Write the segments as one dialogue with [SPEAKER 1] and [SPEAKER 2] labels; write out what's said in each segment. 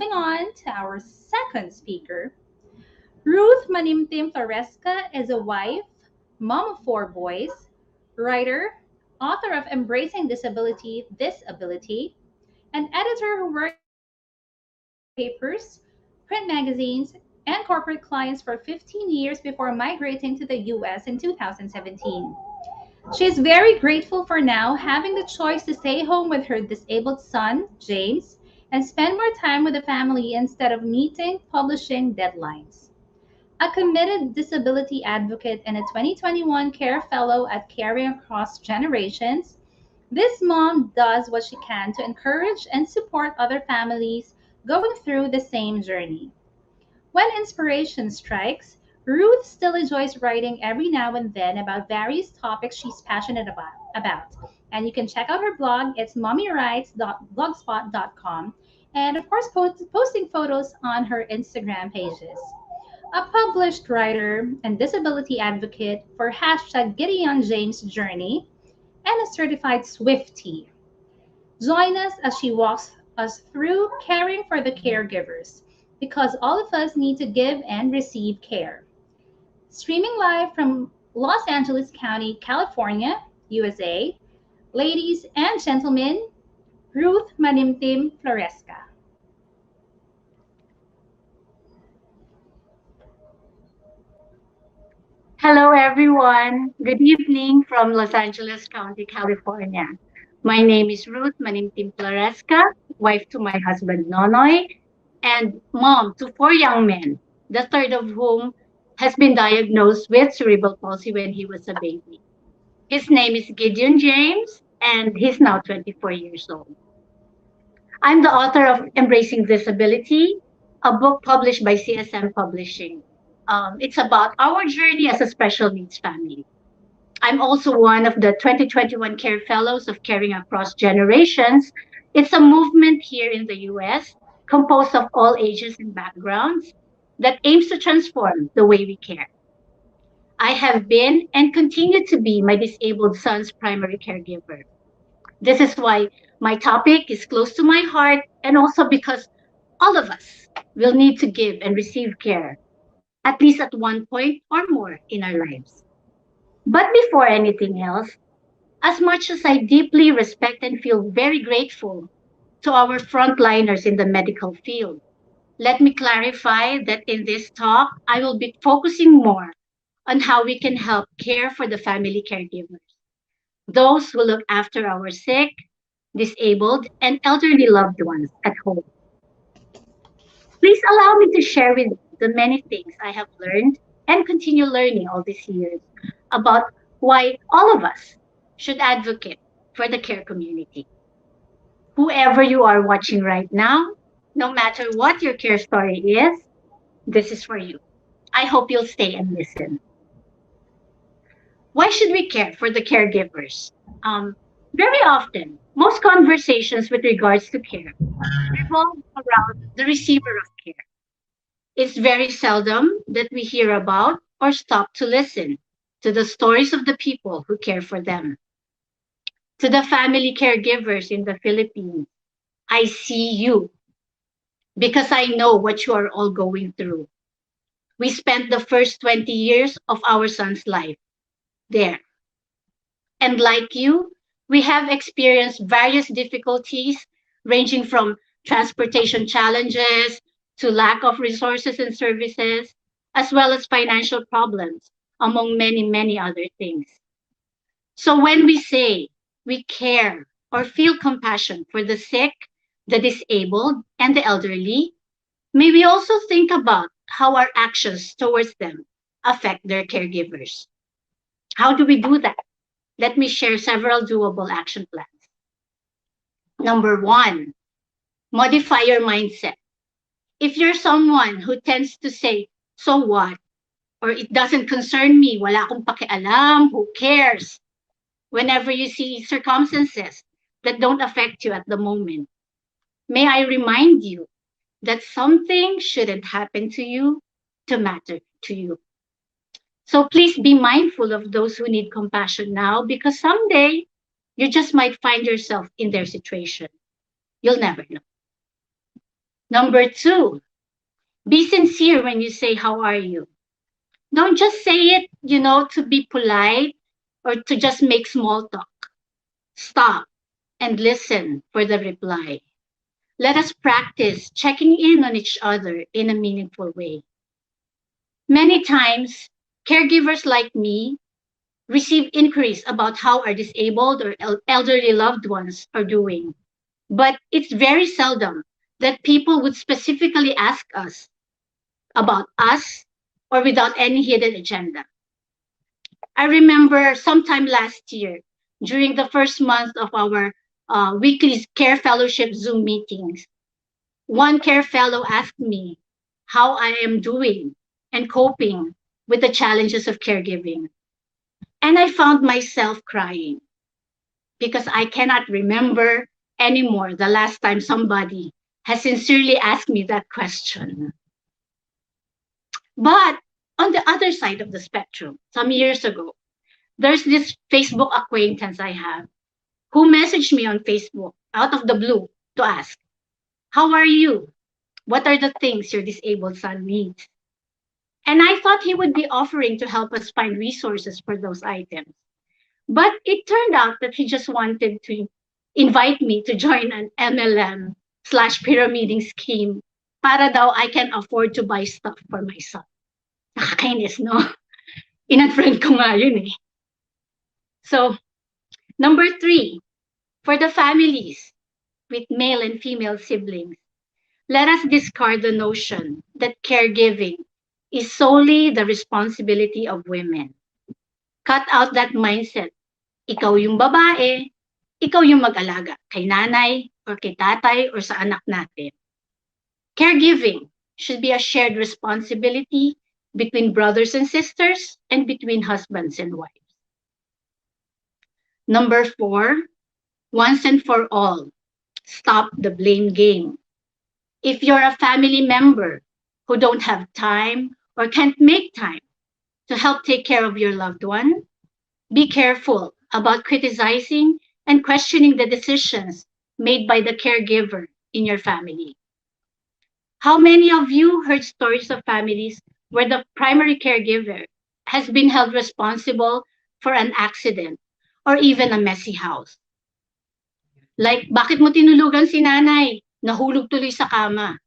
[SPEAKER 1] moving on to our second speaker. Ruth Floresca is a wife, mom of four boys, writer, author of Embracing Disability, This Ability, and editor who worked in newspapers, print magazines, and corporate clients for 15 years before migrating to the US in 2017. She is very grateful for now having the choice to stay home with her disabled son, James, and spend more time with the family instead of meeting publishing deadlines. A committed disability advocate and a 2021 Care Fellow at Caring Across Generations, this mom does what she can to encourage and support other families going through the same journey. When inspiration strikes, Ruth still enjoys writing every now and then about various topics she's passionate about. And you can check out her blog. It's mommywrites.blogspot.com. And of course, posting photos on her Instagram pages. A published writer and disability advocate for hashtag Gideon James Journey and a certified Swiftie. Join us as she walks us through caring for the caregivers, because all of us need to give and receive care. Streaming live from Los Angeles County, California, USA, ladies and gentlemen, Ruth Floresca.
[SPEAKER 2] Hello, everyone. Good evening from Los Angeles County, California. My name is Ruth Floresca, wife to my husband Nonoy, and mom to four young men, the third of whom has been diagnosed with cerebral palsy when he was a baby. His name is Gideon James, and he's now 24 years old. I'm the author of Embracing Disability, a book published by CSM Publishing. It's about our journey as a special needs family. I'm also one of the 2021 Care Fellows of Caring Across Generations. It's a movement here in the US composed of all ages and backgrounds that aims to transform the way we care. I have been and continue to be my disabled son's primary caregiver. This is why my topic is close to my heart, and also because all of us will need to give and receive care, at least at one point or more in our lives. But before anything else, as much as I deeply respect and feel very grateful to our frontliners in the medical field, let me clarify that in this talk, I will be focusing more on how we can help care for the family caregivers, those who look after our sick, disabled, and elderly loved ones at home. Please allow me to share with you the many things I have learned and continue learning all these years about why all of us should advocate for the care community. Whoever you are watching right now, no matter what your care story is, this is for you. I hope you'll stay and listen. Why should we care for the caregivers? Very often, most conversations with regards to care revolve around the receiver of care. It's very seldom that we hear about or stop to listen to the stories of the people who care for them. To the family caregivers in the Philippines, I see you because I know what you are all going through. We spent the first 20 years of our son's life there. And like you, we have experienced various difficulties ranging from transportation challenges to lack of resources and services, as well as financial problems, among many, many other things. So when we say we care or feel compassion for the sick, the disabled, and the elderly, may we also think about how our actions towards them affect their caregivers. How do we do that? Let me share several doable action plans. Number one, modify your mindset. If you're someone who tends to say, so what? Or it doesn't concern me, wala akong pakialam, who cares? Whenever you see circumstances that don't affect you at the moment, may I remind you that something shouldn't happen to you to matter to you. So please be mindful of those who need compassion now, because someday you just might find yourself in their situation. You'll never know. Number two, be sincere when you say, how are you? Don't just say it, to be polite or to just make small talk. Stop and listen for the reply. Let us practice checking in on each other in a meaningful way. Many times, caregivers like me receive inquiries about how our disabled or elderly loved ones are doing. But it's very seldom that people would specifically ask us about us or without any hidden agenda. I remember sometime last year, during the first month of our weekly care fellowship Zoom meetings, one care fellow asked me how I am doing and coping with the challenges of caregiving. And I found myself crying because I cannot remember anymore the last time somebody has sincerely asked me that question. But on the other side of the spectrum, some years ago, there's this Facebook acquaintance I have who messaged me on Facebook out of the blue to ask, how are you? What are the things your disabled son needs? And I thought he would be offering to help us find resources for those items. But it turned out that he just wanted to invite me to join an MLM/pyramiding scheme para daw I can afford to buy stuff for my son. Nakakainis, no? In-unfriend ko nga yun eh. So, number three, for the families with male and female siblings, let us discard the notion that caregiving is solely the responsibility of women. Cut out that mindset. Ikaw yung babae, ikaw yung mag-alaga kay nanay or kay tatay or sa anak natin. Caregiving should be a shared responsibility between brothers and sisters and between husbands and wives. Number four, once and for all, stop the blame game. If you're a family member who don't have time or can't make time to help take care of your loved one, be careful about criticizing and questioning the decisions made by the caregiver in your family. How many of you heard stories of families where the primary caregiver has been held responsible for an accident or even a messy house? Like, bakit mo tinulugan si nanay? Nahulog tuloy sa kama.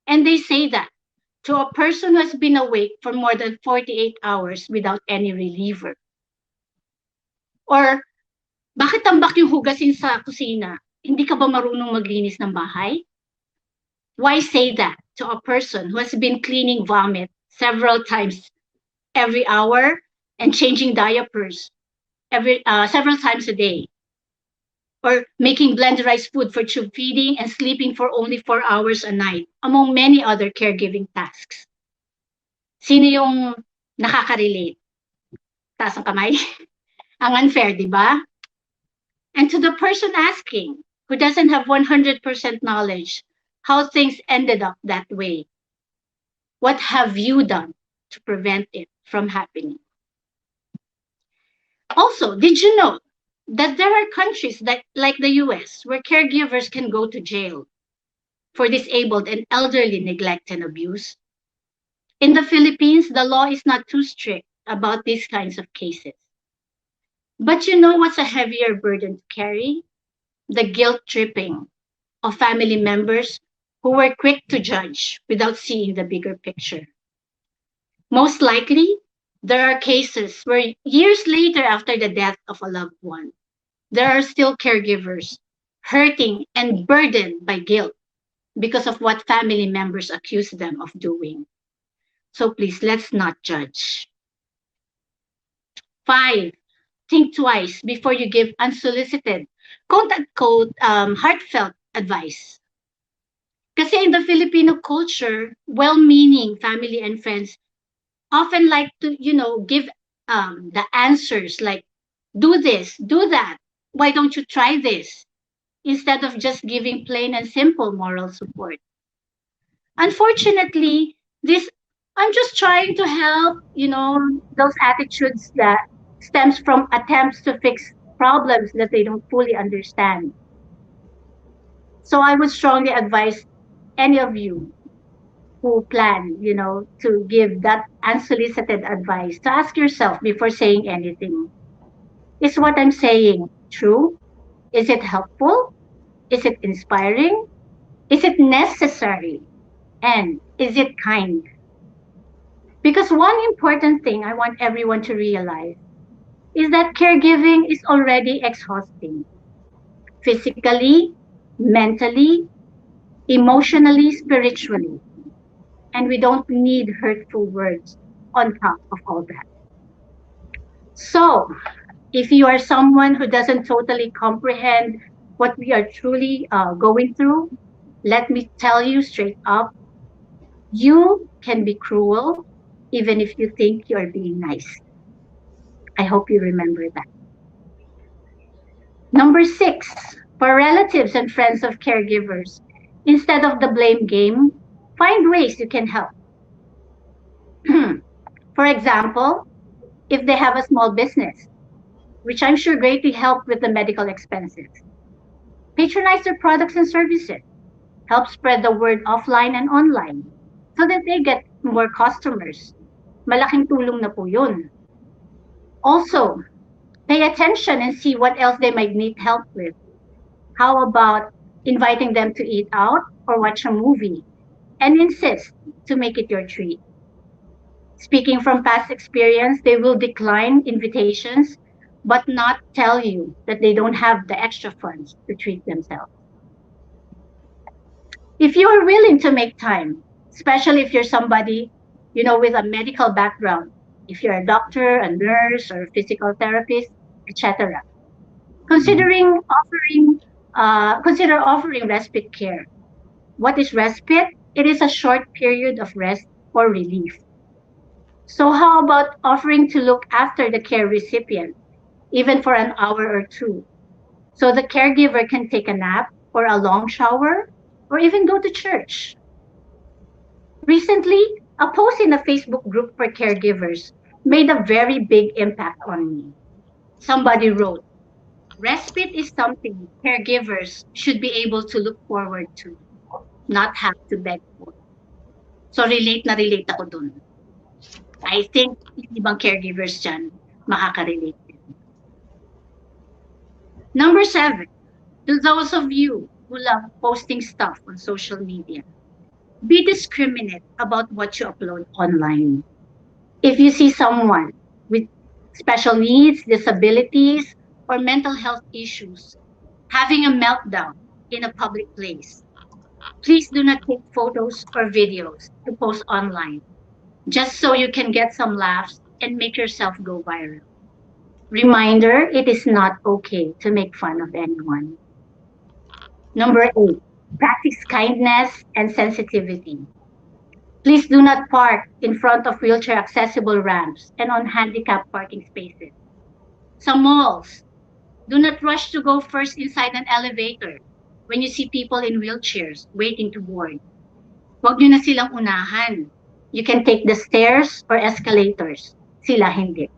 [SPEAKER 2] And they say that to a person who has been awake for more than 48 hours without any reliever. Or, bakit tambak yung hugasin sa kusina? Hindi ka ba marunong maglinis ng bahay? Why say that to a person who has been cleaning vomit several times every hour and changing diapers several times a day? Or making blenderized food for tube feeding and sleeping for only 4 hours a night, among many other caregiving tasks. Sino yung nakaka-relate? Taas ang kamay? Ang unfair, di ba? And to the person asking, who doesn't have 100% knowledge how things ended up that way, what have you done to prevent it from happening? Also, did you know that there are countries like the US where caregivers can go to jail for disabled and elderly neglect and abuse? In the Philippines, the law is not too strict about these kinds of cases. But you know what's a heavier burden to carry? The guilt tripping of family members who were quick to judge without seeing the bigger picture. Most likely, there are cases where years later after the death of a loved one, there are still caregivers hurting and burdened by guilt because of what family members accuse them of doing. So please, let's not judge. 5, think twice before you give unsolicited, quote-unquote, heartfelt advice. Kasi in the Filipino culture, well-meaning family and friends often like to, give the answers like, do this, do that. Why don't you try this? Instead of just giving plain and simple moral support. Unfortunately, this I'm just trying to help, those attitudes that stems from attempts to fix problems that they don't fully understand. So I would strongly advise any of you who plan, to give that unsolicited advice, to ask yourself before saying anything, is what I'm saying true? Is it helpful? Is it inspiring? Is it necessary? And is it kind? Because one important thing I want everyone to realize is that caregiving is already exhausting physically, mentally, emotionally, spiritually. And we don't need hurtful words on top of all that. So, if you are someone who doesn't totally comprehend what we are truly going through, let me tell you straight up, you can be cruel even if you think you're being nice. I hope you remember that. Number six, for relatives and friends of caregivers, instead of the blame game, find ways you can help. For example, if they have a small business, which I'm sure greatly help with the medical expenses, patronize their products and services, help spread the word offline and online so that they get more customers. Malaking tulong na po yun. Also, pay attention and see what else they might need help with. How about inviting them to eat out or watch a movie and insist to make it your treat? Speaking from past experience, they will decline invitations but not tell you that they don't have the extra funds to treat themselves. If you are willing to make time, especially if you're somebody, with a medical background, if you're a doctor, a nurse, or a physical therapist, etc., consider offering respite care. What is respite? It is a short period of rest or relief. So how about offering to look after the care recipient, even for an hour or two, so the caregiver can take a nap or a long shower or even go to church? Recently, a post in a Facebook group for caregivers made a very big impact on me. Somebody wrote, respite is something caregivers should be able to look forward to, not have to beg for. So relate na relate ako dun. I think yung ibang caregivers dyan makaka-relate din. Number seven, to those of you who love posting stuff on social media, be discriminate about what you upload online. If you see someone with special needs, disabilities, or mental health issues having a meltdown in a public place, please do not take photos or videos to post online just so you can get some laughs and make yourself go viral. Reminder, it is not okay to make fun of anyone. Number eight, practice kindness and sensitivity. Please do not park in front of wheelchair accessible ramps and on handicapped parking spaces. Sa malls, do not rush to go first inside an elevator when you see people in wheelchairs waiting to board. Huwag nyo na silang unahan. You can take the stairs or escalators. Sila hindi.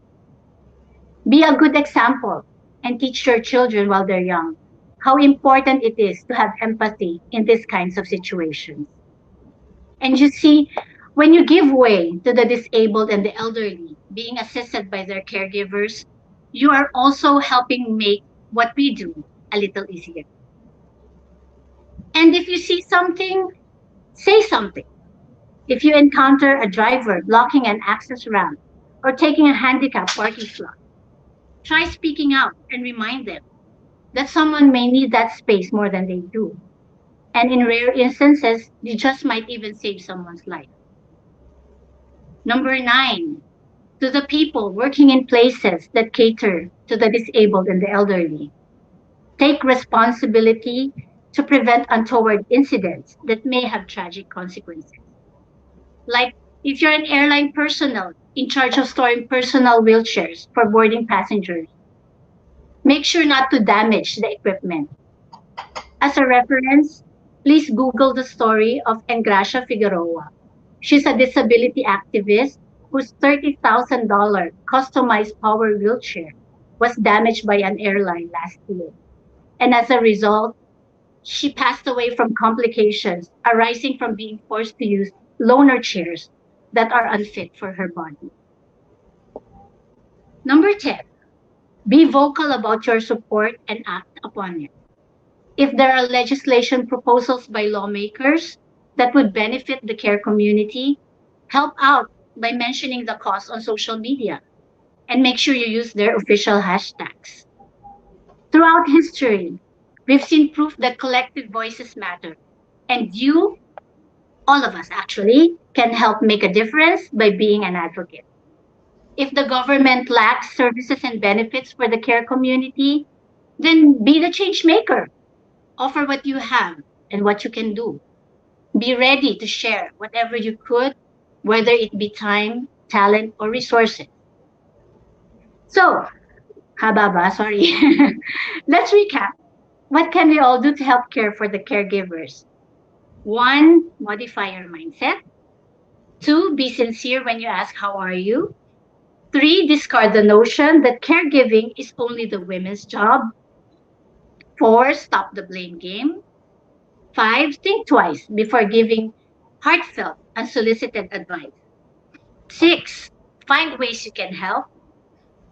[SPEAKER 2] Be a good example and teach your children while they're young how important it is to have empathy in these kinds of situations. And you see, when you give way to the disabled and the elderly being assisted by their caregivers, you are also helping make what we do a little easier. And if you see something, say something. If you encounter a driver blocking an access ramp or taking a handicapped parking slot, try speaking out and remind them that someone may need that space more than they do. And in rare instances, you just might even save someone's life. Number nine, to the people working in places that cater to the disabled and the elderly, take responsibility to prevent untoward incidents that may have tragic consequences. Like if you're an airline personnel in charge of storing personal wheelchairs for boarding passengers, make sure not to damage the equipment. As a reference, please Google the story of Engracia Figueroa. She's a disability activist whose $30,000 customized power wheelchair was damaged by an airline last year. And as a result, She passed away from complications arising from being forced to use loaner chairs that are unfit for her body. Number 10, be vocal about your support and act upon it. If there are legislation proposals by lawmakers that would benefit the care community, help out by mentioning the cause on social media and make sure you use their official hashtags. Throughout history, we've seen proof that collective voices matter. And you, all of us actually, can help make a difference by being an advocate. If the government lacks services and benefits for the care community, then be the change maker. Offer what you have and what you can do. Be ready to share whatever you could, whether it be time, talent, or resources. So, hababa, sorry. Let's recap. What can we all do to help care for the caregivers? One, modify your mindset. Two, be sincere when you ask, how are you? Three, discard the notion that caregiving is only the women's job. Four, stop the blame game. Five, think twice before giving heartfelt, unsolicited advice. Six, find ways you can help.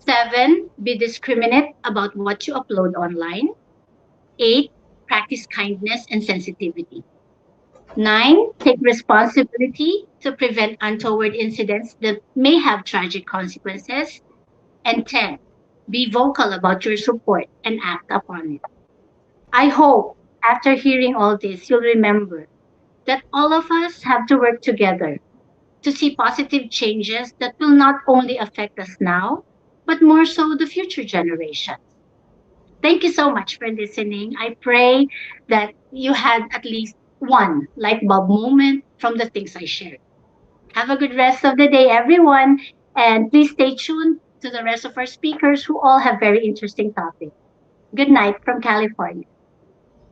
[SPEAKER 2] Seven, be discriminate about what you upload online. Eight, practice kindness and sensitivity. Nine, take responsibility to prevent untoward incidents that may have tragic consequences. And 10, be vocal about your support and act upon it. I hope after hearing all this, you'll remember that all of us have to work together to see positive changes that will not only affect us now, but more so the future generations. Thank you so much for listening. I pray that you had at least one light bulb moment from the things I shared. Have a good rest of the day, everyone. And please stay tuned to the rest of our speakers who all have very interesting topics. Good night from California.